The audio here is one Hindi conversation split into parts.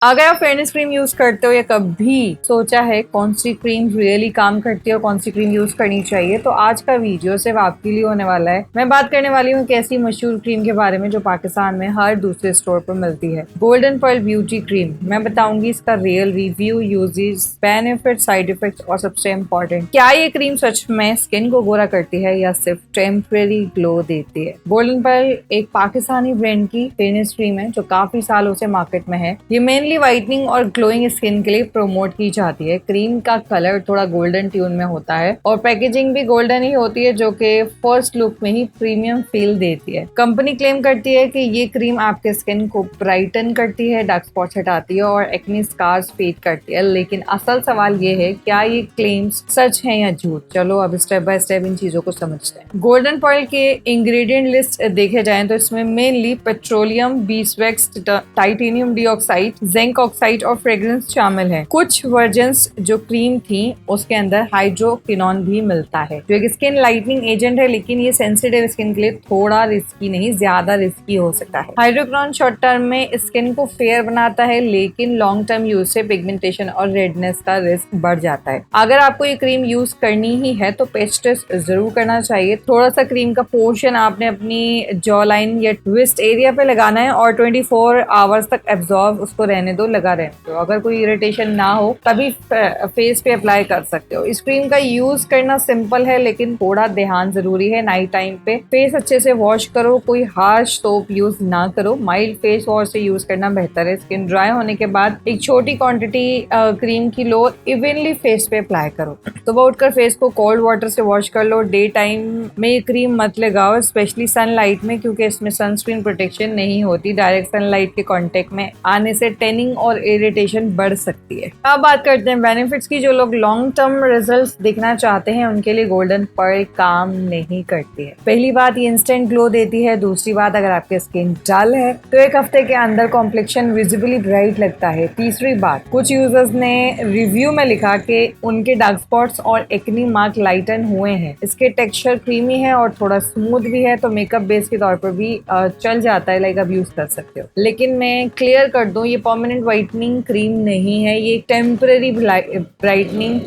अगर आप फेयरनेस क्रीम यूज करते हो या कभी सोचा है कौन सी क्रीम रियली काम करती है और कौन सी क्रीम यूज करनी चाहिए, तो आज का वीडियो सिर्फ आपके लिए होने वाला है। मैं बात करने वाली हूँ एक ऐसी मशहूर क्रीम के बारे में जो पाकिस्तान में हर दूसरे स्टोर पर मिलती है, गोल्डन पर्ल ब्यूटी क्रीम। मैं बताऊंगी इसका real review, uses, benefit, side effects और सबसे इम्पोर्टेंट, क्या ये क्रीम सच में स्किन को गोरा करती है या सिर्फ टेम्परेरी ग्लो देती है। गोल्डन पर्ल एक पाकिस्तानी ब्रांड की फेयरनेस क्रीम है जो काफी सालों से मार्केट में है। ये मेनली वाइटनिंग और ग्लोइंग स्किन के लिए प्रमोट की जाती है। क्रीम का कलर थोड़ा गोल्डन ट्यून में होता है और पैकेजिंग भी गोल्डन ही होती है, जो कि फर्स्ट लुक में ही प्रीमियम फील देती है। कंपनी क्लेम करती है कि ये क्रीम आपके स्किन को ब्राइटन करती है, डार्क स्पॉट्स हटाती है और एक्ने स्कार्स फेड करती है। लेकिन असल सवाल ये है, क्या ये क्लेम्स सच है या झूठ? चलो अब स्टेप बाय स्टेप इन चीजों को समझते हैं। गोल्डन पर्ल के इंग्रेडिएंट लिस्ट देखे जाए तो इसमें mainly petroleum, beeswax, titanium dioxide, zinc oxide और फ्रेग्रेंस शामिल है। कुछ वर्जन्स जो क्रीम थी उसके अंदर हाइड्रोक्विनोन भी मिलता है जो एक स्किन लाइटनिंग एजेंट है, लेकिन ये सेंसिटिव स्किन के लिए थोड़ा रिस्की नहीं, ज्यादा रिस्की हो सकता है। हाइड्रोक्विनोन शॉर्ट टर्म में स्किन को फेयर बनाता है, लेकिन लॉन्ग टर्म यूज से पिगमेंटेशन और रेडनेस का रिस्क बढ़ जाता है। अगर आपको ये क्रीम यूज करनी ही है तो पैच टेस्ट जरूर करना चाहिए। थोड़ा सा क्रीम का पोर्शन आपने अपनी जॉ लाइन या ट्विस्ट एरिया पे लगाना है और 24 आवर्स तक एब्जॉर्ब उसको रहने दो, लगा रहने दो। अगर कोई इरिटेशन ना हो तभी फेस पे अप्लाई कर सकते हो। इस क्रीम का यूज करना सिंपल है, लेकिन थोड़ा ध्यान जरूरी है। नाइट टाइम पे फेस अच्छे से वॉश करो, कोई हार्श सोप यूज ना करो, माइल्ड फेस वॉश से यूज करना बेहतर है। स्किन ड्राई होने के बाद एक छोटी क्वांटिटी क्रीम की लो, इवनली फेस पे अप्लाई करो। सुबह उठकर फेस को कोल्ड वाटर से वॉश कर लो। डे टाइम में ये क्रीम मत लगाओ, स्पेशली सनलाइट में, क्योंकि इसमें सनस्क्रीन प्रोटेक्शन नहीं होती। डायरेक्ट सनलाइट के कांटेक्ट में आने से टैनिंग और इरिटेशन बढ़ सकती है। अब बात करते हैं बेनिफिट्स की। जो लोग लॉन्ग टर्म रिजल्ट्स देखना चाहते हैं उनके लिए गोल्डन पर्ल काम नहीं करती है। पहली बात, ये इंस्टेंट ग्लो देती है। दूसरी बात, अगर आपकी स्किन डल है तो एक हफ्ते के अंदर कॉम्प्लेक्शन विजिबली ब्राइट लगता है। तीसरी बात, कुछ यूजर्स ने रिव्यू में लिखा कि उनके डार्क स्पॉट्स और एक्ने मार्क लाइटन हुए हैं। इसके टेक्सचर क्रीमी है और थोड़ा स्मूथ भी है, तो मेकअप बेस के तौर पर भी चल जाता है, लाइक आप यूज कर सकते हो। लेकिन मैं क्लियर कर दूं, ये परमानेंट वाइटनिंग क्रीम नहीं है। ये टेम्पररी ब्राइटनिंग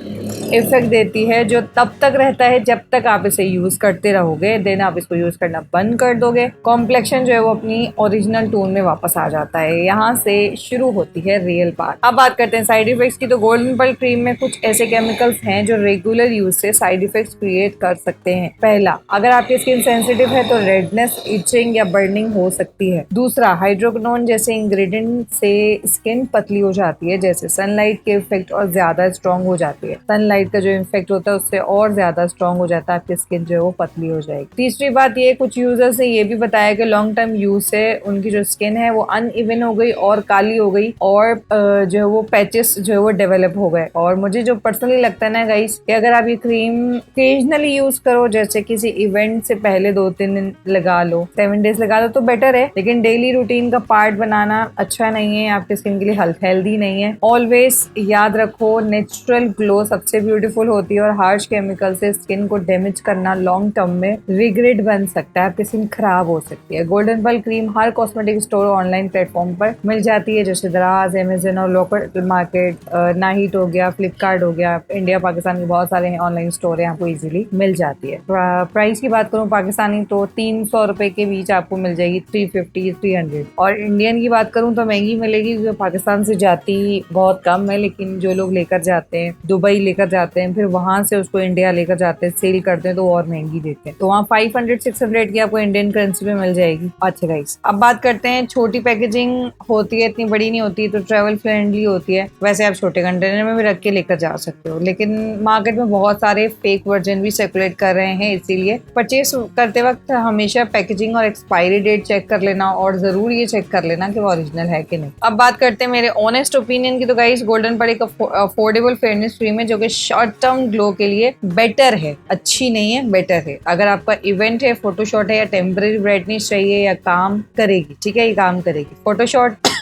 इफेक्ट देती है जो तब तक रहता है जब तक आप इसे यूज करते रहोगे। देन आप इसको यूज करना बंद कर दोगे, कॉम्प्लेक्शन जो है वो अपनी ओरिजिनल टोन में वापस आ जाता है। यहाँ से शुरू होती है रियल बात। अब बात करते हैं साइड इफेक्ट्स की। तो गोल्डन पर्ल क्रीम में कुछ ऐसे केमिकल्स हैं जो रेगुलर यूज से साइड इफेक्ट्स क्रिएट कर सकते हैं। पहला, अगर आपकी स्किन सेंसिटिव है तो रेडनेस, इचिंग या बर्निंग हो सकती है। दूसरा, हाइड्रोक्विनोन जैसे इंग्रेडिएंट से स्किन पतली हो जाती है, जैसे सनलाइट के इफेक्ट और ज्यादा स्ट्रॉन्ग हो जाती है। सनलाइट का जो इफेक्ट होता है उससे और ज्यादा स्ट्रॉन्ग हो जाता है, आपकी स्किन जो है वो पतली हो जाएगी। तीसरी बात, ये कुछ यूजर्स ने ये भी बताया कि लॉन्ग टर्म यूज से उनकी जो स्किन है वो अनइवन हो गई और काली हो गई और जो है वो पैचेस जो है वो डेवलप हो गए। और मुझे जो पर्सनली लगता है ना गाइस, कि अगर आप ये क्रीम ओकेजनली यूज करो, जैसे किसी इवेंट से पहले 2-3 दिन लगा लो, 7 डेज लगा लो तो बेटर है, लेकिन डेली रूटीन का पार्ट बनाना अच्छा नहीं है, आपकी स्किन के लिए हेल्दी नहीं है। ऑलवेज याद रखो, नेचुरल ग्लो सबसे ब्यूटीफुल होती है और हार्श केमिकल से स्किन को डैमेज करना लॉन्ग टर्म में रिग्रेट बन सकता है, आपकी स्किन खराब हो सकती है। गोल्डन पर्ल क्रीम हर कॉस्मेटिक स्टोर ऑनलाइन प्लेटफॉर्म पर मिल जाती है, जैसे दराज, अमेजन और लोकल मार्केट, नाहिट हो गया, फ्लिपकार्ट हो गया। इंडिया पाकिस्तान के बहुत सारे ऑनलाइन स्टोर है, आपको इजीली मिल जाती है। प्राइस की बात करूँ पाकिस्तानी तो 300 रुपए के बीच आपको मिल जाएगी, 350, 300। और इंडियन की बात करूँ तो महंगी मिलेगी, जो पाकिस्तान से जाती बहुत कम है, लेकिन जो लोग लेकर जाते हैं, दुबई लेकर जाते हैं, फिर वहां से उसको इंडिया लेकर जाते हैं, सेल करते हैं, तो और महंगी देते हैं। तो वहाँ 500-600 की आपको इंडियन करेंसी में मिल जाएगी। अच्छा गाइस, अब बात करते हैं, छोटी पैकेजिंग होती है, इतनी बड़ी नहीं होती, तो ट्रेवल फ्रेंडली होती है। वैसे आप छोटे कंटेनर में भी रख के लेकर जा सकते हो, लेकिन मार्केट में बहुत सारे फेक वर्जन भी सर्कुलेट कर रहे हैं, इसीलिए परचेस करते वक्त हमेशा पैकेजिंग और एक्सपायरी डेट चेक कर लेना और जरूर ये चेक कर लेना कि वो ओरिजिनल है कि नहीं। अब बात करते हैं मेरे ऑनेस्ट ओपिनियन की। तो गाइस, गोल्डन पर्ल एक अफोर्डेबल फेयरनेस क्रीम है जो कि शॉर्ट टर्म ग्लो के लिए बेटर है, अच्छी नहीं है, बेटर है। अगर आपका इवेंट है, फोटोशॉट है या टेम्पररी ब्राइटनेस चाहिए, या काम करेगी, ठीक है, ये काम करेगी। फोटोशॉट